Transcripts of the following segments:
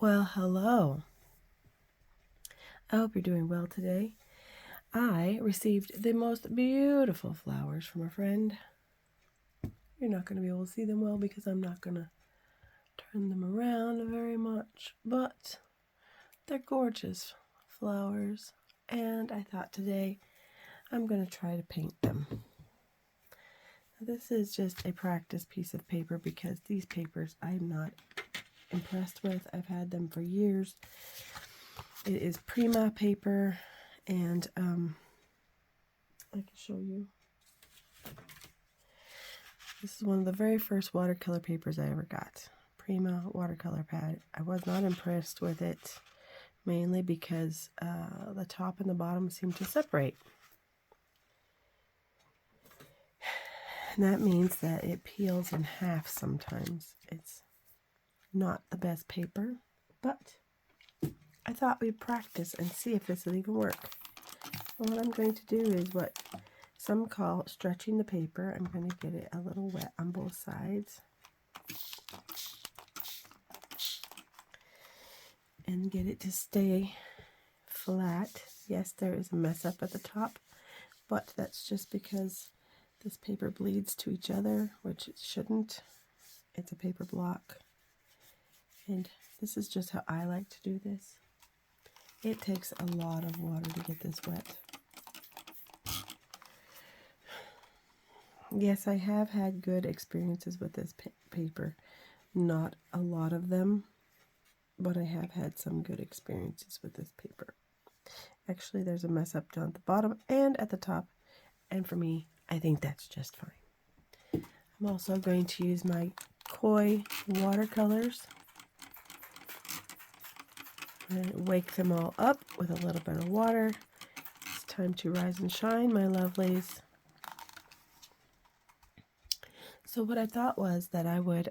Well, hello. I hope you're doing well today. I received the most beautiful flowers from a friend. You're not going to be able to see them well because I'm not going to turn them around very much, but they're gorgeous flowers, and I thought today I'm going to try to paint them. This is just a practice piece of paper because these papers I'm not impressed with. I've had them for years. It is Prima paper, and I can show you. This is one of the very first watercolor papers I ever got. Prima watercolor pad. I was not impressed with it, mainly because the top and the bottom seem to separate. And that means that it peels in half sometimes. It's not the best paper, but I thought we'd practice and see if this would even work. Well, what I'm going to do is what some call stretching the paper. I'm going to get it a little wet on both sides and get it to stay flat. Yes, there is a mess up at the top, but that's just because this paper bleeds to each other, which it shouldn't. It's a paper block, and this is just how I like to do this. It takes a lot of water to get this wet. Yes, I have had good experiences with this paper. Not a lot of them, but I have had some good experiences with this paper. Actually, there's a mess up down at the bottom and at the top, and for me, I think that's just fine. I'm also going to use my Koi watercolors and wake them all up with a little bit of water. It's time to rise and shine, my lovelies. So what I thought was that I would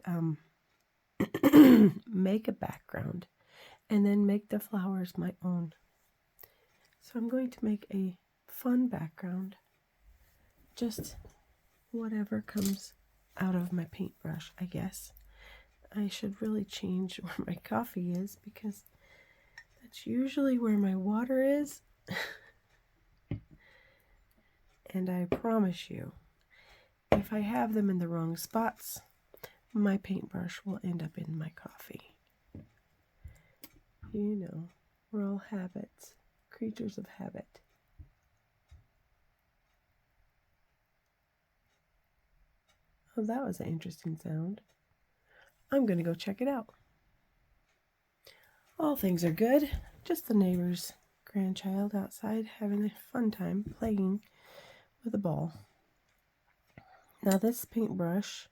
make a background and then make the flowers my own. So I'm going to make a fun background, just whatever comes out of my paintbrush, I guess. I should really change where my coffee is because that's usually where my water is. And I promise you, if I have them in the wrong spots, my paintbrush will end up in my coffee. You know, we're all habits, creatures of habit. Oh, that was an interesting sound. I'm going to go check it out. All things are good. Just the neighbor's grandchild outside having a fun time playing with a ball. Now this paintbrush,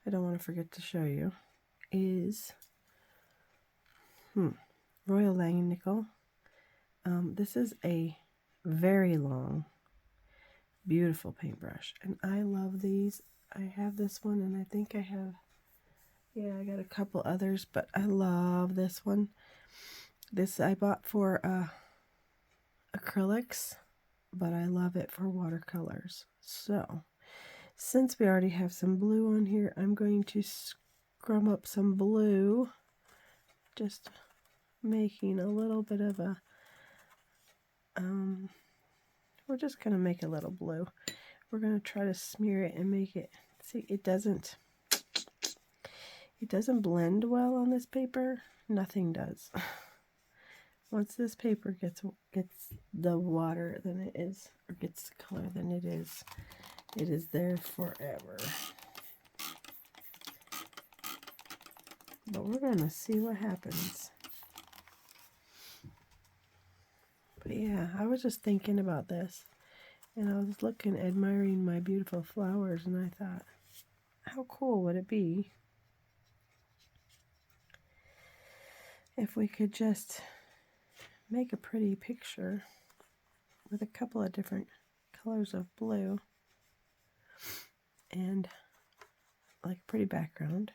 I don't want to forget to show you, is Royal Langnickel. This is a very long, beautiful paintbrush, and I love these. I have this one, and I think I have, I got a couple others, but I love this one. This I bought for acrylics, but I love it for watercolors. So, since we already have some blue on here, I'm going to scrum up some blue, just making a little bit of a, we're just going to make a little blue. We're going to try to smear it and make it, see, it doesn't blend well on this paper. Nothing does. Once this paper gets the water, then it is, or gets the color, then it is there forever. But we're going to see what happens. But yeah, I was just thinking about this, and I was admiring my beautiful flowers, and I thought, how cool would it be if we could just make a pretty picture with a couple of different colors of blue and like a pretty background.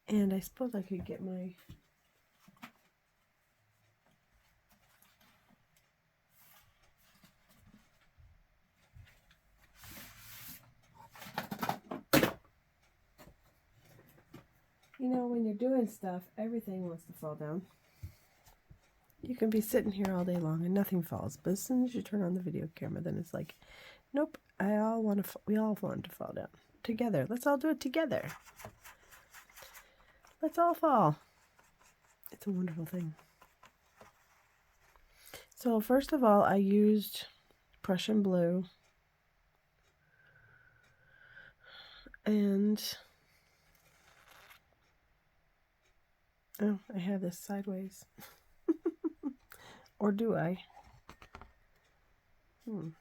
And I suppose I could get my when you're doing stuff, everything wants to fall down. You can be sitting here all day long and nothing falls, but as soon as you turn on the video camera, then it's like, nope, we all want to fall down together. Let's all do it together. Let's all fall. It's a wonderful thing. So first of all, I used Prussian blue and oh, I have this sideways. Or do I? Because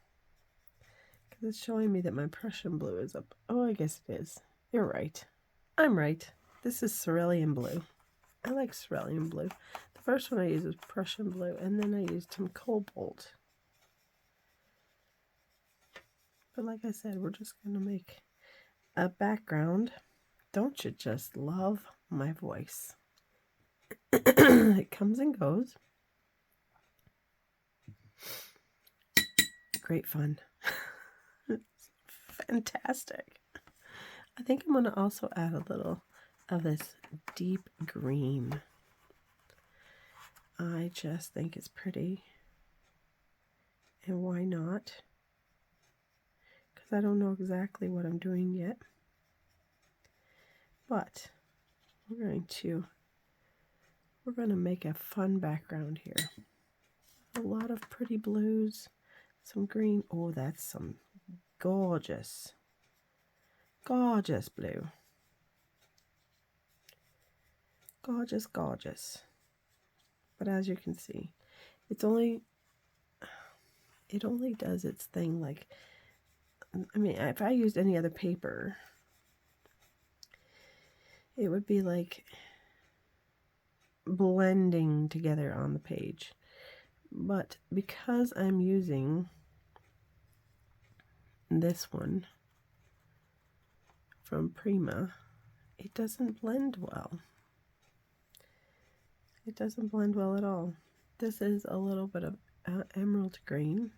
it's showing me that my Prussian blue is up. Oh, I guess it is. You're right. I'm right. This is cerulean blue. I like cerulean blue. The first one I used was Prussian blue, and then I used some cobalt. But like I said, we're just going to make a background. Don't you just love my voice? It comes and goes. Great fun. It's fantastic. I think I'm going to also add a little of this deep green. I just think it's pretty. And why not? Because I don't know exactly what I'm doing yet. But we're going to make a fun background here. A lot of pretty blues, some green. Oh, that's some gorgeous, gorgeous blue. Gorgeous, gorgeous. But as you can see, it only does its thing like, I mean, if I used any other paper, it would be like blending together on the page. But because I'm using this one from Prima, it doesn't blend well. It doesn't blend well at all. This is a little bit of emerald green.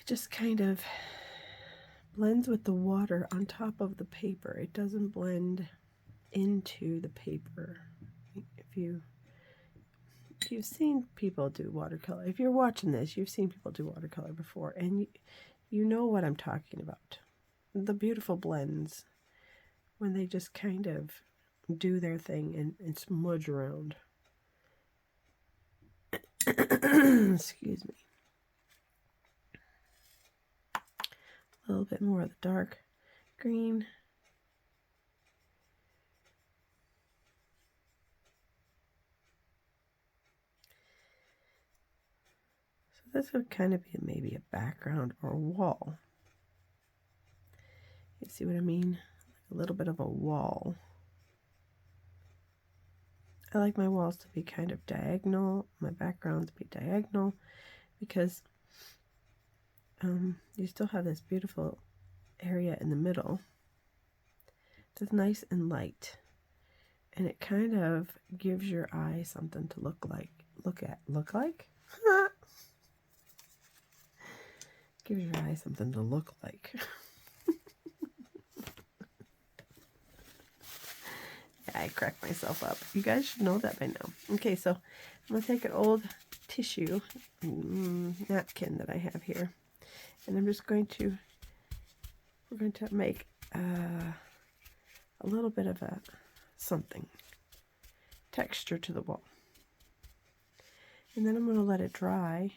It just kind of blends with the water on top of the paper. It doesn't blend into the paper. If you've seen people do watercolor, if you're watching this, you've seen people do watercolor before, and you know what I'm talking about. The beautiful blends when they just kind of do their thing and smudge around. Excuse me. A little bit more of the dark green. So this would kind of be maybe a background or a wall. You see what I mean? A little bit of a wall. I like my walls to be kind of diagonal, my background to be diagonal, because you still have this beautiful area in the middle that's nice and light, and it kind of gives your eye something to look like. Gives your eye something to look like. I cracked myself up. You guys should know that by now. Okay, so I'm going to take an old tissue napkin that I have here, and I'm just going to, we're going to make a little bit of a something, texture to the wall. And then I'm going to let it dry,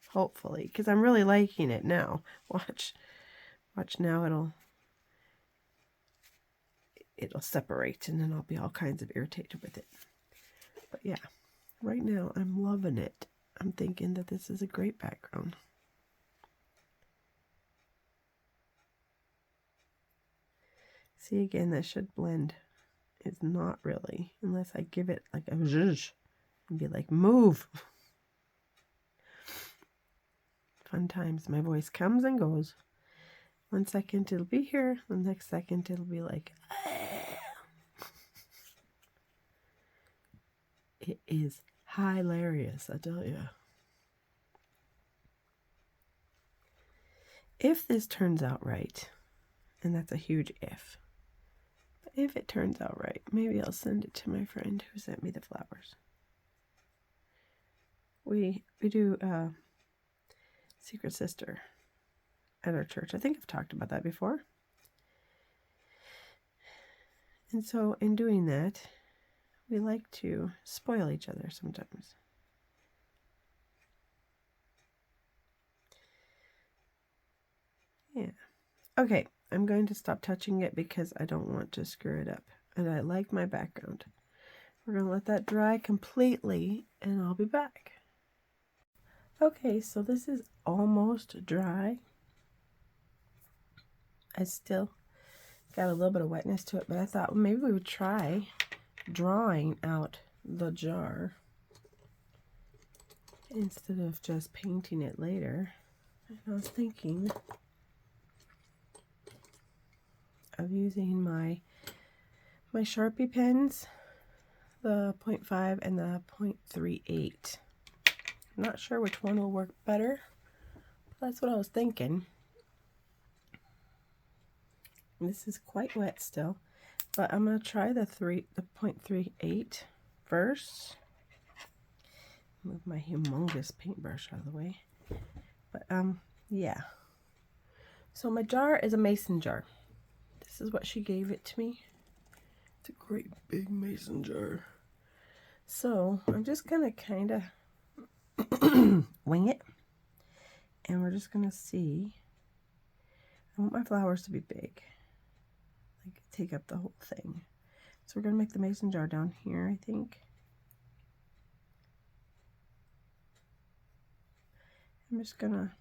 hopefully, because I'm really liking it now. Watch now, it'll separate, and then I'll be all kinds of irritated with it. But yeah, right now I'm loving it. I'm thinking that this is a great background. See, again, that should blend. It's not really, unless I give it like a zhuzh and be like, move. Fun times. My voice comes and goes. 1 second it'll be here, the next second it'll be like, it is hilarious, I tell you. If this turns out right, and that's a huge if, If it turns out right, maybe I'll send it to my friend who sent me the flowers. We do Secret Sister at our church. I think I've talked about that before. And so in doing that, we like to spoil each other sometimes. Yeah. Okay, I'm going to stop touching it because I don't want to screw it up. And I like my background. We're going to let that dry completely and I'll be back. Okay, so this is almost dry. I still got a little bit of wetness to it, but I thought well, maybe we would try drawing out the jar instead of just painting it later. And I was thinking of using my Sharpie pens, the 0.5 and the 0.38. I'm not sure which one will work better, but that's what I was thinking. This is quite wet still, but I'm going to try the 0.38 first. Move my humongous paintbrush out of the way. But yeah. So my jar is a mason jar. This is what she gave it to me. It's a great big mason jar. So I'm just going to kind of wing it. And we're just going to see. I want my flowers to be big. Like take up the whole thing. So we're going to make the mason jar down here, I think. I'm just going to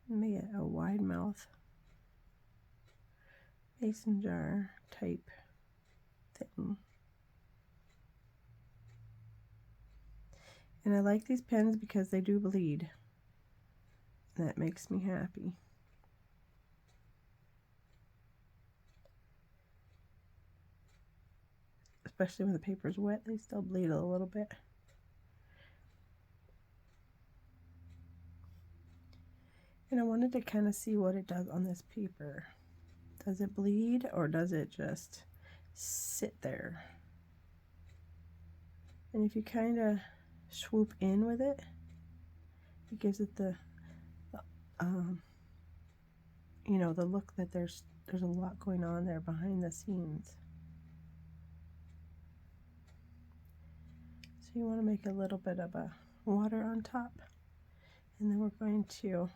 make it a wide mouth mason jar type thing. And I like these pens because they do bleed. That makes me happy. Especially when the paper's wet, they still bleed a little bit. And I wanted to kind of see what it does on this paper. Does it bleed or does it just sit there? And if you kind of swoop in with it, it gives it the you know, the look that there's a lot going on there behind the scenes. So you want to make a little bit of a water on top, and then we're going to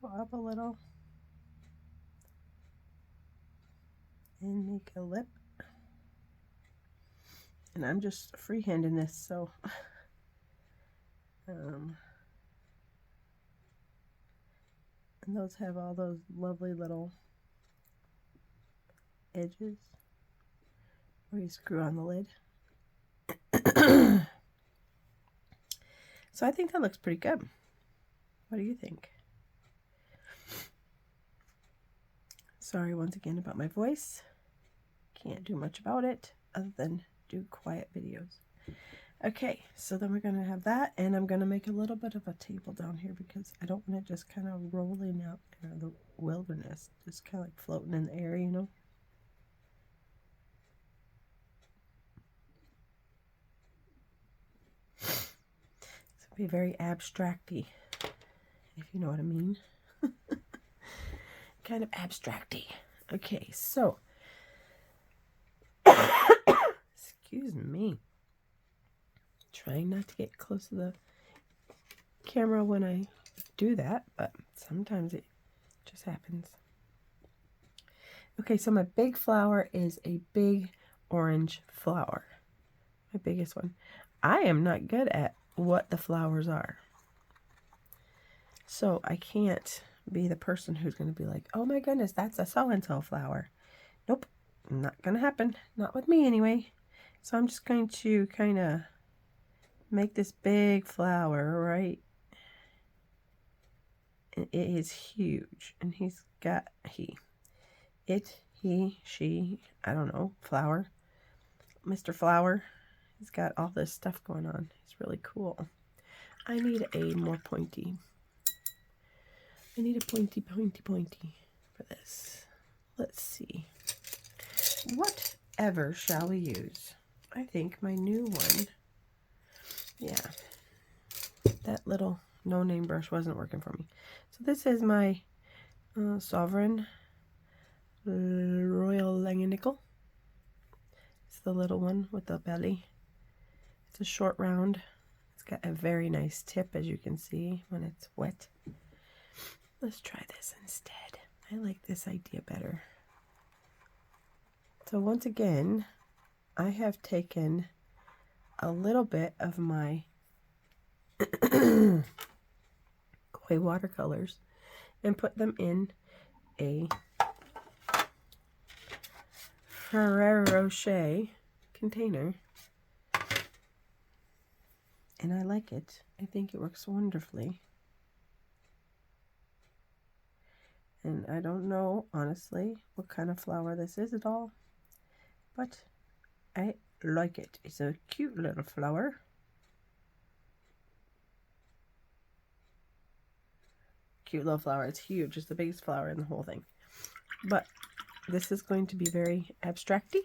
go up a little and make a lip. And I'm just freehanding this, so and those have all those lovely little edges where you screw on the lid. So I think that looks pretty good. What do you think? Sorry once again about my voice. Can't do much about it other than do quiet videos. Okay, so then we're going to have that, and I'm going to make a little bit of a table down here because I don't want it just kind of rolling out in the wilderness, just kind of like floating in the air, you know. It's going to be very abstracty, if you know what I mean. Kind of abstracty. Okay, so excuse me. Trying not to get close to the camera when I do that, but sometimes it just happens. Okay, so my big flower is a big orange flower. My biggest one. I am not good at what the flowers are. So I can't be the person who's going to be like, oh my goodness, that's a so-and-so flower. Nope, not going to happen. Not with me anyway. So I'm just going to kind of make this big flower, right? And it is huge. And he's got, she, I don't know, flower. Mr. Flower. He's got all this stuff going on. He's really cool. I need a more pointy. I need a pointy for this. Let's see. whatever shall we use? I think my new one, yeah, that little no-name brush wasn't working for me. So this is my Sovereign Royal Langenickel. It's the little one with the belly. It's a short round. It's got a very nice tip, as you can see when it's wet. Let's try this instead. I like this idea better. So once again, I have taken a little bit of my Koi watercolors and put them in a Ferrero Rocher container, and I like it. I think it works wonderfully, and I don't know honestly what kind of flower this is at all, but I like it. It's a cute little flower. Cute little flower. It's huge. It's the biggest flower in the whole thing, but this is going to be very abstracty.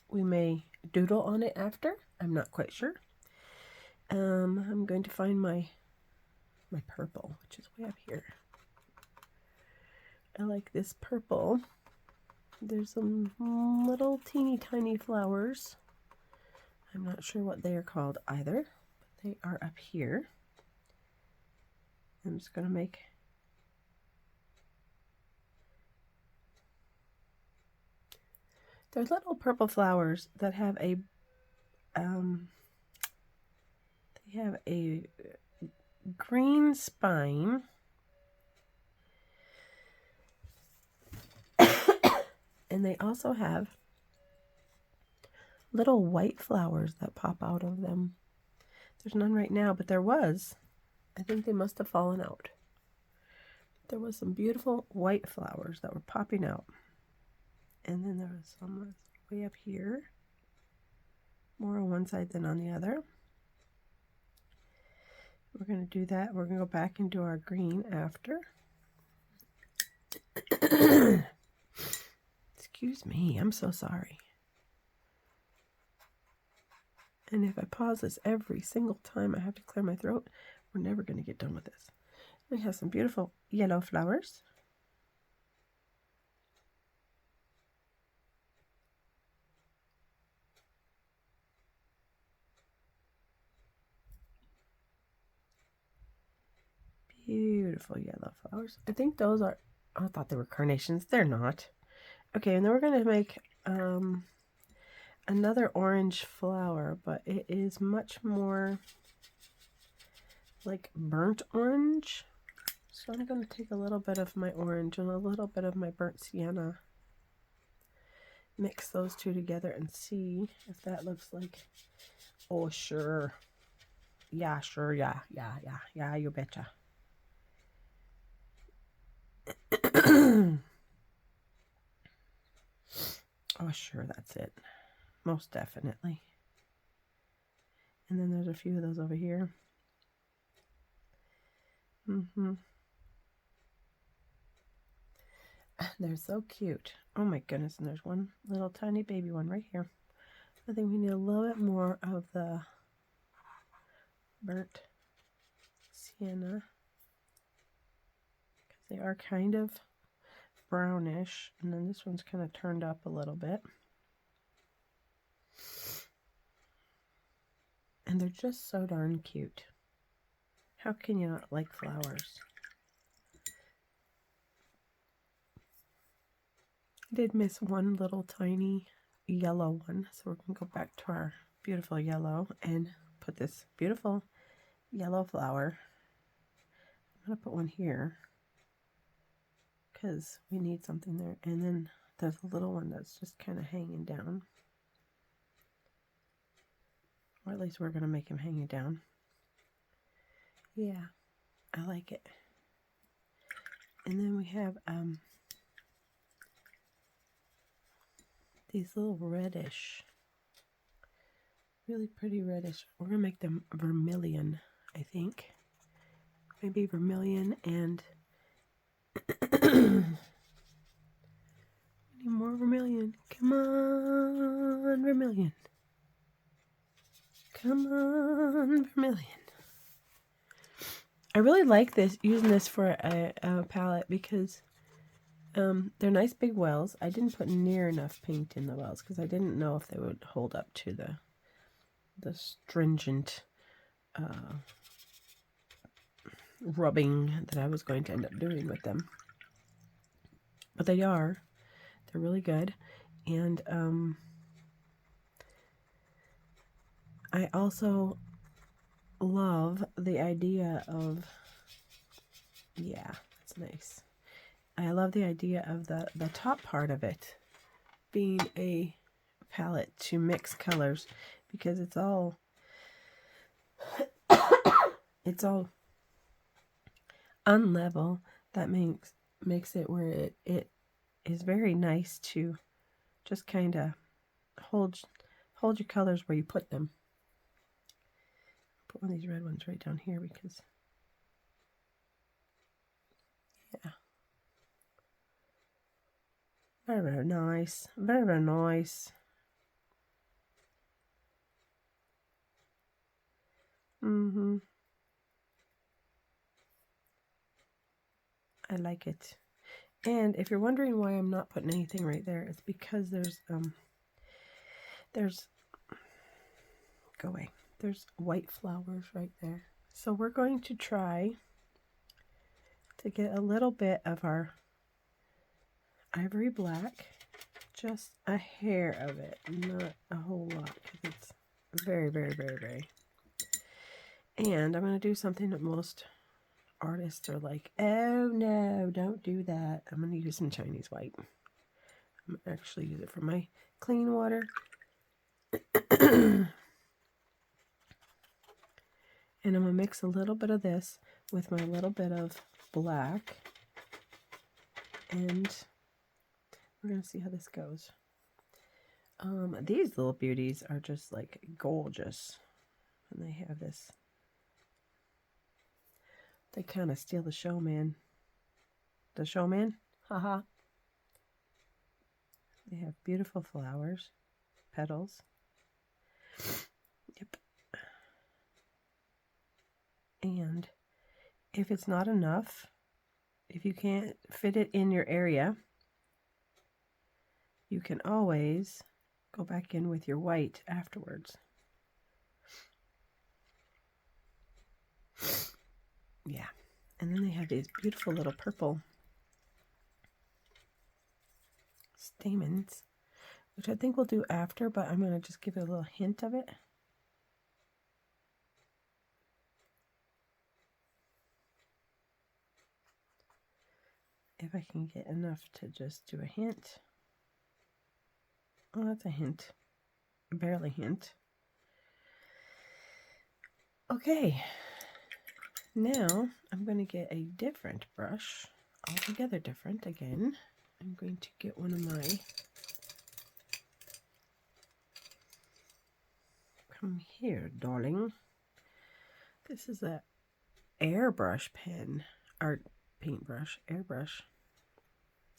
We may doodle on it after. I'm not quite sure. I'm going to find my purple, which is way up here. I like this purple. There's some little teeny tiny flowers. I'm not sure what they are called either, but they are up here. I'm just going to make There's little purple flowers that have a green spine and they also have little white flowers that pop out of them. There's none right now, but there was. I think they must have fallen out. There was some beautiful white flowers that were popping out. And then there was some way up here, more on one side than on the other. We're going to do that. We're going to go back and do our green after. Excuse me, I'm so sorry. And if I pause this every single time I have to clear my throat, we're never going to get done with this. We have some beautiful yellow flowers. Beautiful yellow flowers. I think those are, I thought they were carnations. They're not. Okay, and then we're going to make another orange flower, but it is much more like burnt orange. So I'm going to take a little bit of my orange and a little bit of my burnt sienna. Mix those two together and see if that looks like, oh sure. Yeah, sure, yeah, you betcha. Oh, sure, that's it. Most definitely. And then there's a few of those over here. They're so cute. Oh my goodness, and there's one little tiny baby one right here. I think we need a little bit more of the burnt sienna, because they are kind of brownish, and then this one's kind of turned up a little bit. And they're just so darn cute. How can you not like flowers? I did miss one little tiny yellow one, so we're going to go back to our beautiful yellow and put this beautiful yellow flower. I'm going to put one here because we need something there. And then there's a little one that's just kind of hanging down. Or at least we're going to make him hanging down. Yeah, I like it. And then we have these little reddish, really pretty reddish. We're going to make them vermilion, I think. Maybe vermilion and we need more vermilion. Come Vermilion. I really like using this for a palette because they're nice big wells. I didn't put near enough paint in the wells because I didn't know if they would hold up to the stringent rubbing that I was going to end up doing with them. But they are. They're really good. And I also love the idea of, yeah, that's nice. I love the idea of the top part of it being a palette to mix colors because it's all unlevel. That makes it where it is very nice to just kind of hold your colors where you put them. Put one of these red ones right down here because, yeah, very, very nice, very, very nice. I like it. And if you're wondering why I'm not putting anything right there, it's because there's go away. There's white flowers right there. So we're going to try to get a little bit of our ivory black, just a hair of it, not a whole lot, because it's very, very, very, very. And I'm going to do something that most artists are like, oh no, don't do that. I'm going to use some Chinese white. I'm going to actually use it for my clean water. And I'm going to mix a little bit of this with my little bit of black. And we're going to see how this goes. These little beauties are just like gorgeous. And they have this. They kind of steal the show, man. The showman? Haha. They have beautiful flowers, petals. Yep. And if it's not enough, if you can't fit it in your area, you can always go back in with your white afterwards. Yeah. And then they have these beautiful little purple stamens, which I think we'll do after, but I'm going to just give it a little hint of it. If I can get enough to just do a hint. Oh, that's a hint. Barely hint. Okay. Now I'm going to get a different brush, altogether different again. I'm going to get one of my, come here, darling. This is a airbrush pen, art paintbrush, airbrush.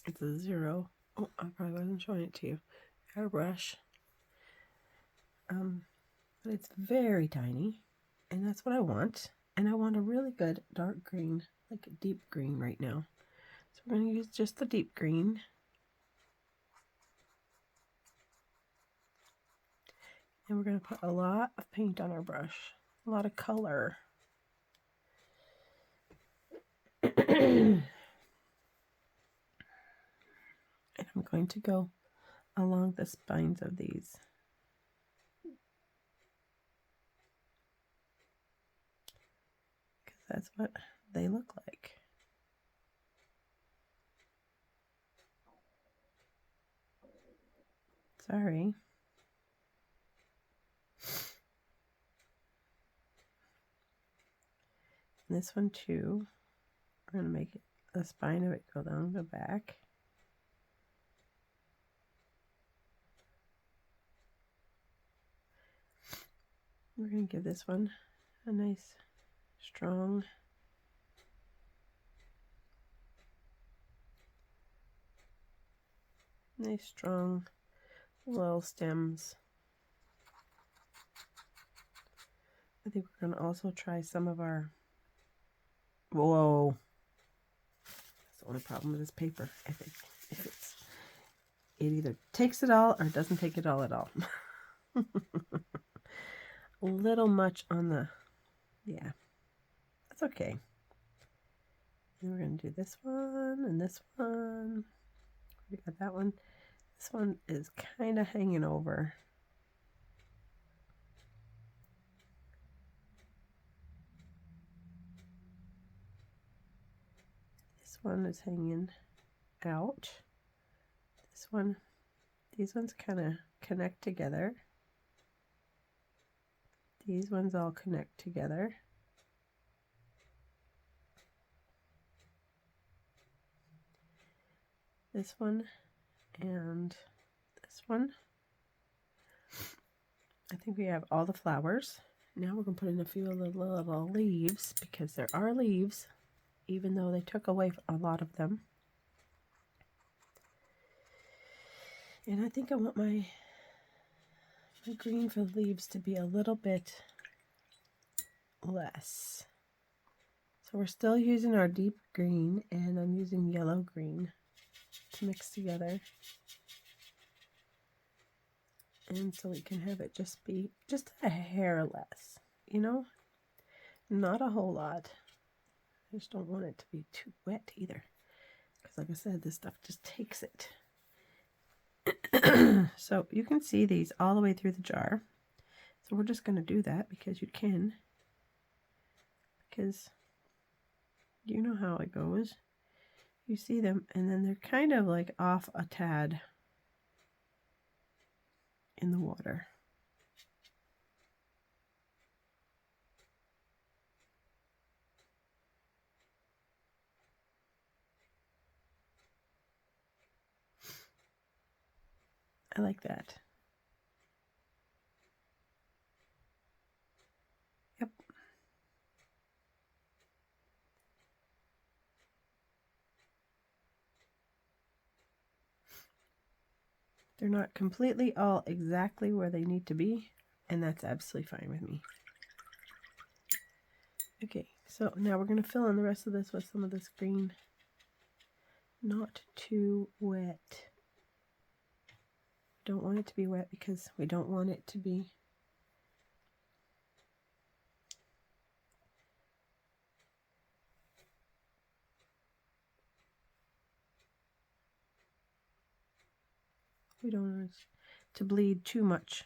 It's a 0. Oh, I probably wasn't showing it to you. Airbrush. But it's very tiny, and that's what I want. And I want a really good dark green, like a deep green right now. So we're going to use just the deep green. And we're going to put a lot of paint on our brush, a lot of color. And I'm going to go along the spines of these. Because that's what they look like. Sorry. And this one too. We're going to make it, the spine of it go down the back. We're going to give this one a nice, strong, little stems. I think we're going to also try some of our, whoa, that's the only problem with this paper. It either takes it all or doesn't take it all at all. A little much on the, yeah, that's okay. And we're going to do this one and this one. We got that one. This one is kind of hanging over. This one is hanging out. This one, these ones kind of connect together. These ones all connect together. This one and this one. I think we have all the flowers. Now we're going to put in a few little leaves, because there are leaves, even though they took away a lot of them. And I think I want my green for the leaves to be a little bit less. So we're still using our deep green, and I'm using yellow green to mix together. And so we can have it just be just a hair less, you know, not a whole lot. I just don't want it to be too wet either, because like I said, this stuff just takes it. So you can see these all the way through the jar. So we're just going to do that because you can, because you know how it goes. You see them and then they're kind of like off a tad in the water. I like that. Yep. They're not completely all exactly where they need to be, and that's absolutely fine with me. Okay, so now we're going to fill in the rest of this with some of this green. Not too wet. Don't want it to be wet because we don't want it to be we don't want it to bleed too much.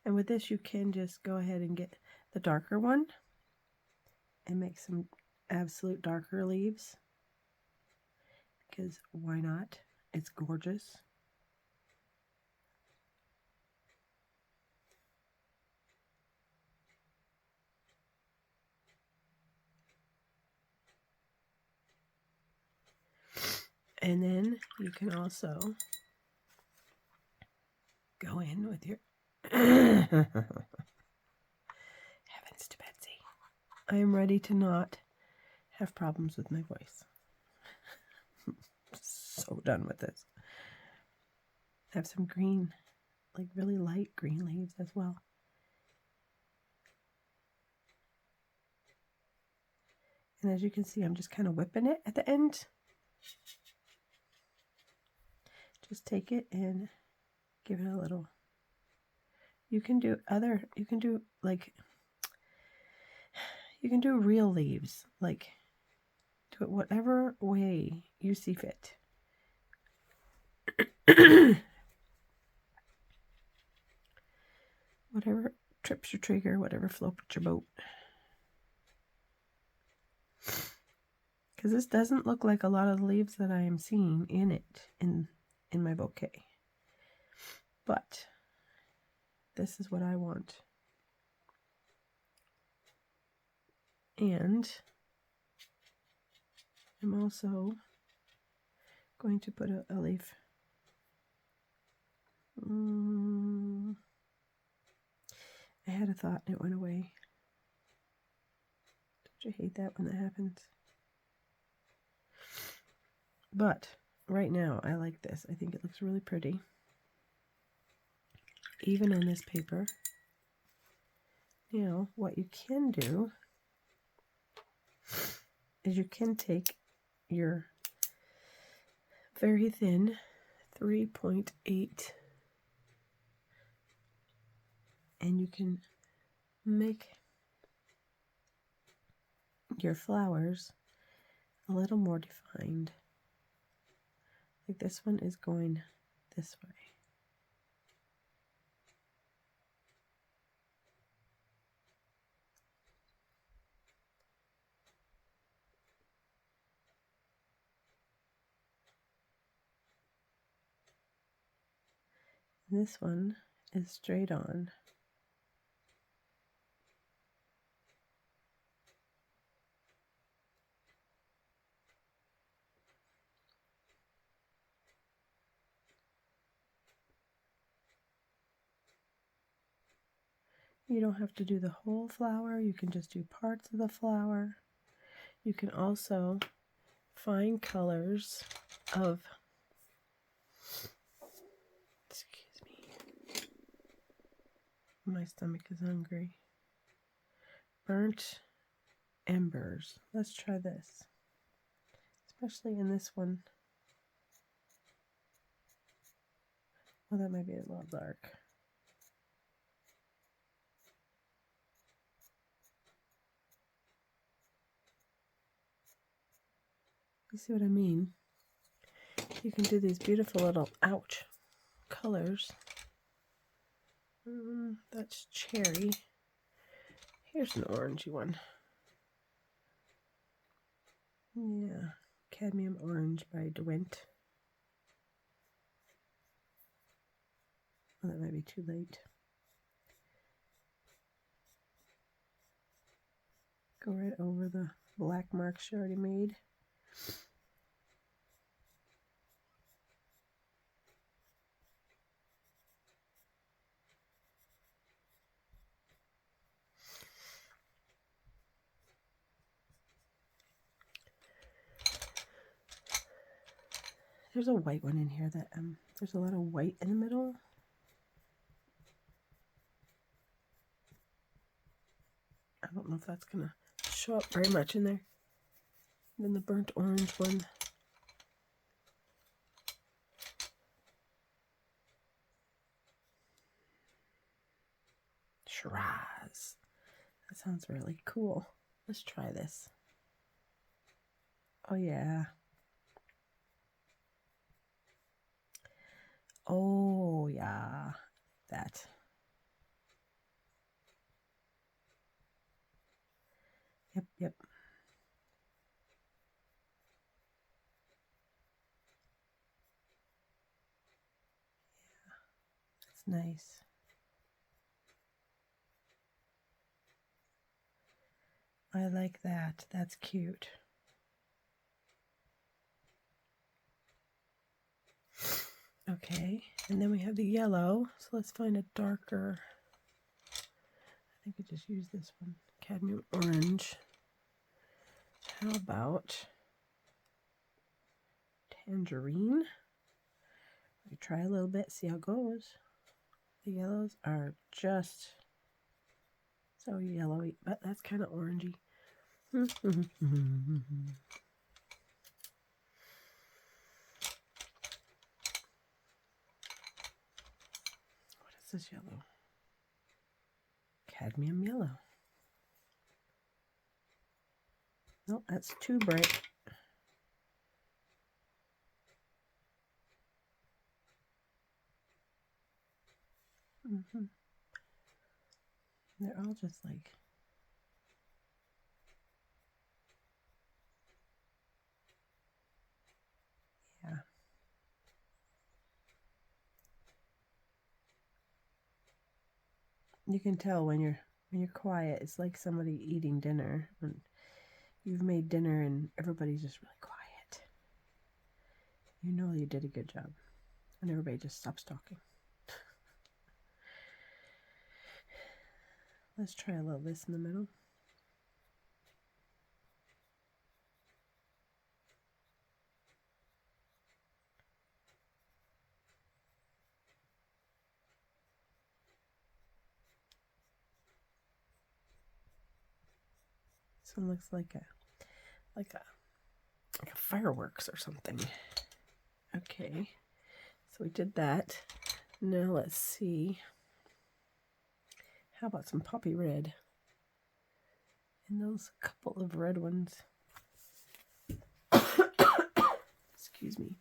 And with this, you can just go ahead and get the darker one and make some absolute darker leaves, because why not? It's gorgeous. And then you can also go in with your heavens to Betsy. I am ready to not have problems with my voice. So done with this. I have some green, like really light green leaves as well. And as you can see, I'm just kind of whipping it at the end. Just take it and give it a little. You can do real leaves, like do it whatever way you see fit. Whatever trips your trigger, whatever floats your boat. Because this doesn't look like a lot of the leaves that I am seeing in it in my bouquet. But this is what I want. And I'm also going to put a leaf. I had a thought and it went away. Don't you hate that when that happens? But right now I like this. I think it looks really pretty. even on this paper. Now, what you can do is you can take your very thin 3.8 and you can make your flowers a little more defined. Like this one is going this way. This one is straight on. You don't have to do the whole flower, you can just do parts of the flower. You can also find colors of, excuse me, my stomach is hungry, burnt embers. Let's try this, especially in this one. Well, that might be a little dark. You see what I mean? You can do these beautiful little, ouch, colors. That's cherry. Here's an orangey one. Yeah, Cadmium Orange by DeWint. Oh, that might be too late. Go right over the black marks she already made. There's a white one in here that there's a lot of white in the middle. I don't know if that's gonna show up very much in there. And then the burnt orange one. Shiraz. That sounds really cool. Let's try this. Oh yeah. Oh yeah. That. Yep, yep. Yeah, that's nice. I like that. That's cute. Okay, and then we have the yellow. So let's find a darker. I think I just used this one. Cadmium Orange. How about Tangerine? We try a little bit, see how it goes. The yellows are just so yellowy, but that's kind of orangey. What is this yellow? Cadmium yellow. No, that's too bright. They're all just like, yeah. You can tell when you're quiet. It's like somebody eating dinner. When you've made dinner and everybody's just really quiet. You know you did a good job. And everybody just stops talking. Let's try a little this in the middle. one looks like a fireworks or something. Okay, so we did that. Now let's see. How about some poppy red? And those couple of red ones. Excuse me.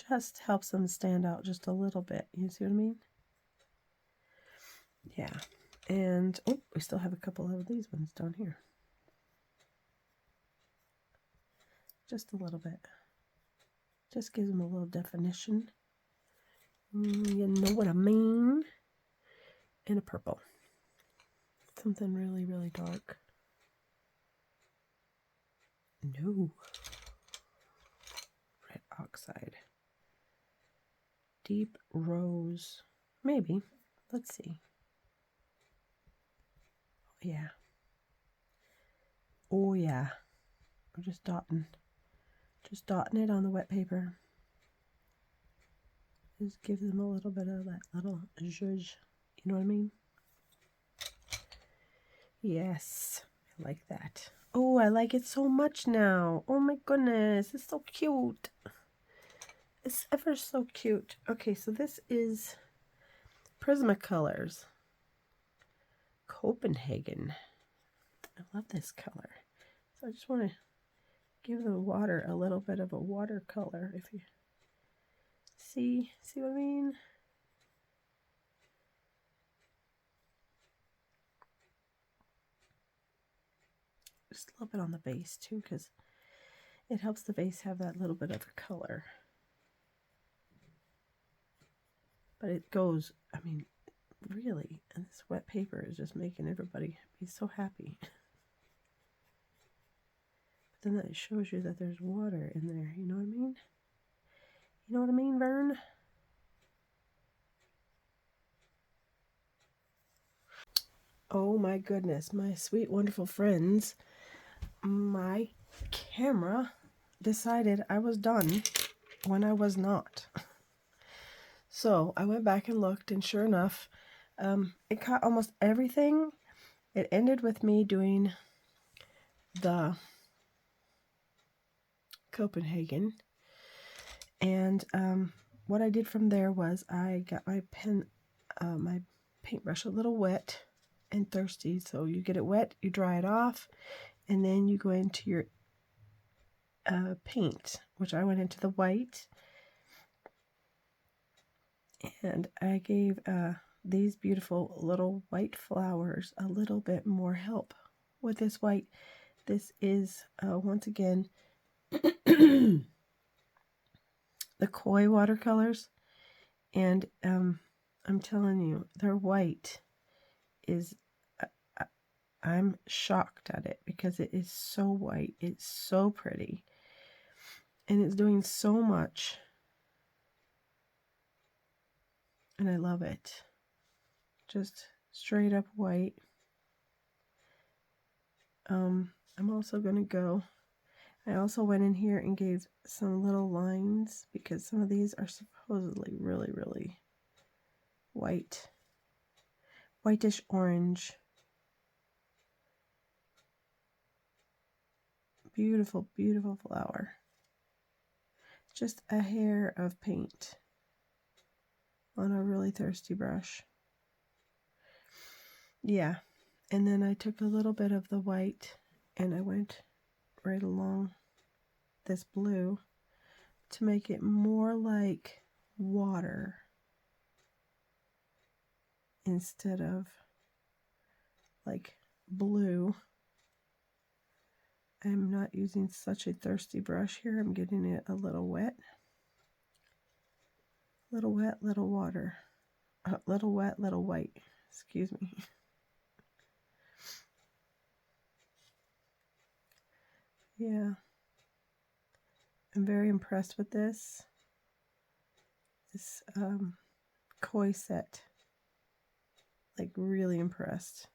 Just helps them stand out just a little bit. You see what I mean? Yeah. And, oh, we still have a couple of these ones down here. Just a little bit. Just gives them a little definition. You know what I mean? And a purple. Something really, really dark. No. Red oxide. Deep rose. Maybe. Let's see. Yeah. Oh yeah. I'm just dotting it on the wet paper. Just gives them a little bit of that little zhuzh. You know what I mean? Yes. I like that. Oh, I like it so much now. Oh my goodness. It's so cute. It's ever so cute. Okay, so this is Prismacolors. Copenhagen. I love this color. So I just want to give the water a little bit of a watercolor. If you see what I mean? Just a little bit on the base too, because it helps the vase have that little bit of a color. But it goes, I mean, really, and this wet paper is just making everybody be so happy. But then that shows you that there's water in there, you know what I mean? You know what I mean, Vern? Oh my goodness, my sweet, wonderful friends. My camera decided I was done when I was not. So I went back and looked, and sure enough, it caught almost everything. It ended with me doing the Copenhagen. And what I did from there was I got my my paintbrush a little wet and thirsty. So you get it wet, you dry it off, and then you go into your paint, which I went into the white. And I gave these beautiful little white flowers a little bit more help with this white. This is, once again, the Koi watercolors. And I'm telling you, their white is, I'm shocked at it because it is so white. It's so pretty. And it's doing so much. And I love it. Just straight up white. I'm also going to go, I also went in here and gave some little lines because some of these are supposedly really, really white. Whitish orange. Beautiful, beautiful flower. Just a hair of paint on a really thirsty brush. Yeah, and then I took a little bit of the white and I went right along this blue to make it more like water instead of like blue. I'm not using such a thirsty brush here. I'm getting it a little wet. Little wet, little water. Little wet, little white. Excuse me. Yeah. I'm very impressed with this. This Koi set. Like, really impressed.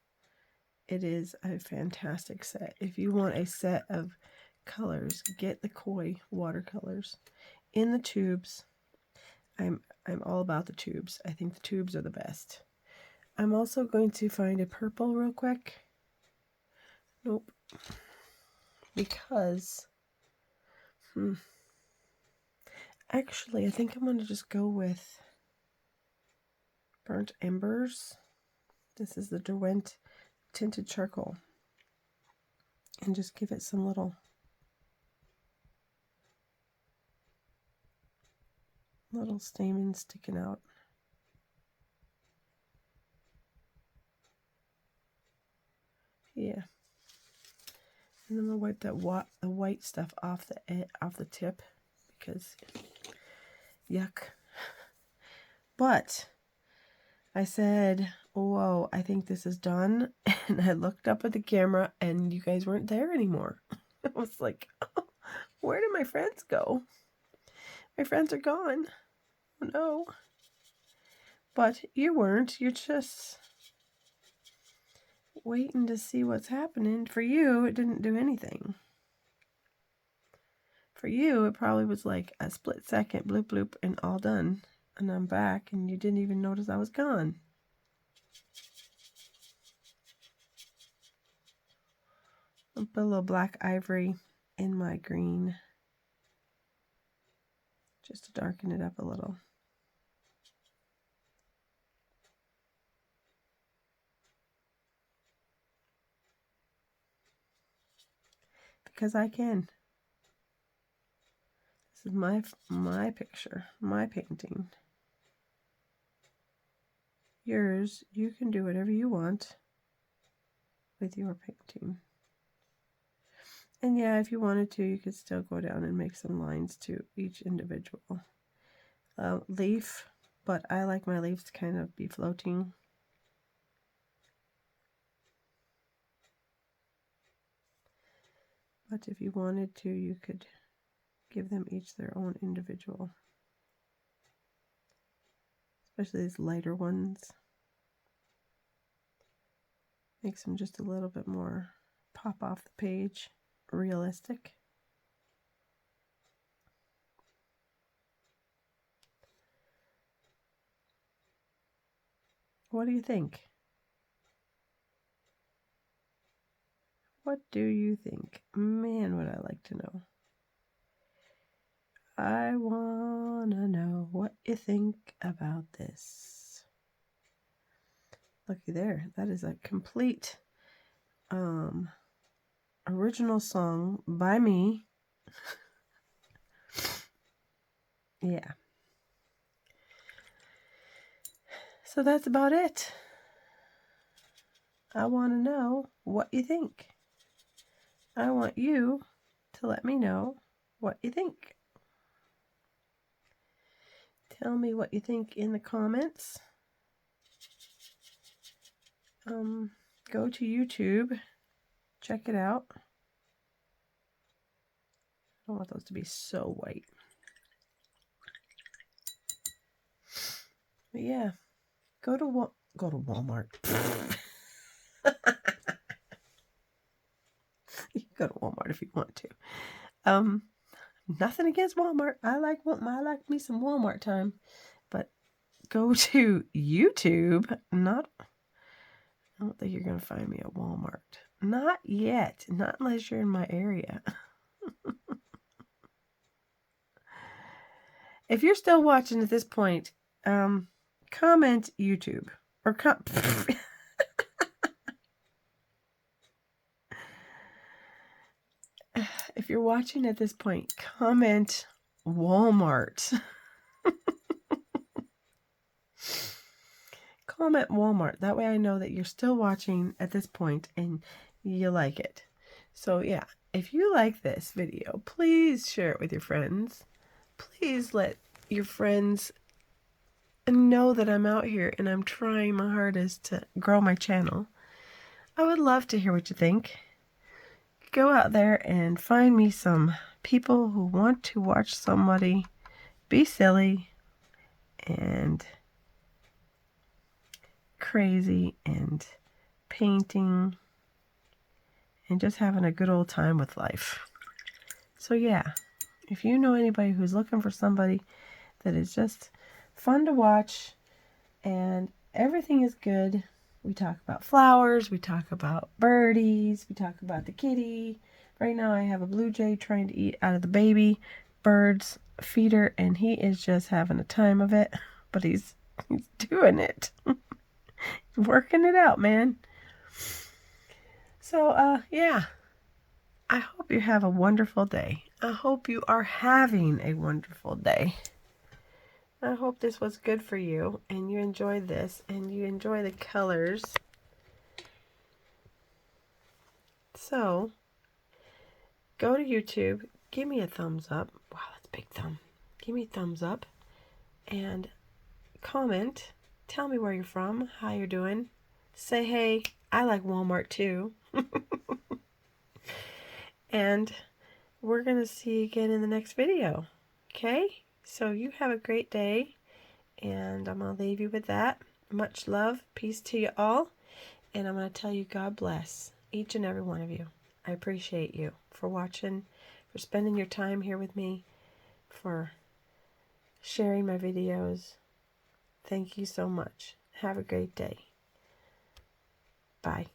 It is a fantastic set. If you want a set of colors, get the Koi watercolors in the tubes. I'm all about the tubes. I think the tubes are the best. I'm also going to find a purple real quick. Nope. Because, actually, I think I'm going to just go with Burnt Embers. This is the Derwent Tinted Charcoal. And just give it some little stamens sticking out. Yeah. And then I'm going to wipe the white stuff off the tip because yuck. But I said, whoa, I think this is done. And I looked up at the camera and you guys weren't there anymore. I was like, oh, where did my friends go? My friends are gone. Oh no. But you weren't. You're just waiting to see what's happening. For you, it didn't do anything. For you, it probably was like a split second, bloop, bloop, and all done. And I'm back, and you didn't even notice I was gone. I'll put a little black ivory in my green, just to darken it up a little. Because I can. This is my picture, my painting. Yours, you can do whatever you want with your painting. And yeah, if you wanted to, you could still go down and make some lines to each individual leaf, but I like my leaves to kind of be floating. But if you wanted to, you could give them each their own individual. Especially these lighter ones. Makes them just a little bit more pop off the page, realistic. What do you think? What do you think? Man, would I like to know. I wanna know what you think about this. Looky there, that is a complete original song by me. Yeah. So that's about it. I want to know what you think. I want you to let me know what you think. Tell me what you think in the comments. Go to YouTube. Check it out. I don't want those to be so white. But yeah, go to Walmart. You can go to Walmart if you want to. Nothing against Walmart. I like me some Walmart time. But go to YouTube. I don't think you're going to find me at Walmart. Not yet. Not unless you're in my area. If you're still watching at this point, comment YouTube. Or if you're watching at this point, comment Walmart. Comment Walmart. That way I know that you're still watching at this point and you like it. So yeah, if you like this video, please share it with your friends. Please let your friends know that I'm out here and I'm trying my hardest to grow my channel. I would love to hear what you think. Go out there and find me some people who want to watch somebody be silly and crazy and painting and just having a good old time with life. So yeah, if you know anybody who's looking for somebody that is just fun to watch, and everything is good. We talk about flowers, we talk about birdies, we talk about the kitty. Right now I have a blue jay trying to eat out of the baby bird's feeder, and he is just having a time of it, but he's doing it. Working it out, man. So, yeah. I hope you have a wonderful day. I hope you are having a wonderful day. I hope this was good for you and you enjoyed this and you enjoy the colors. So, go to YouTube, give me a thumbs up. Wow, that's a big thumb. Give me a thumbs up and comment. Tell me where you're from, how you're doing. Say, hey, I like Walmart too. And we're going to see you again in the next video. Okay? So you have a great day. And I'm going to leave you with that. Much love. Peace to you all. And I'm going to tell you God bless each and every one of you. I appreciate you for watching, for spending your time here with me, for sharing my videos. Thank you so much. Have a great day. Bye.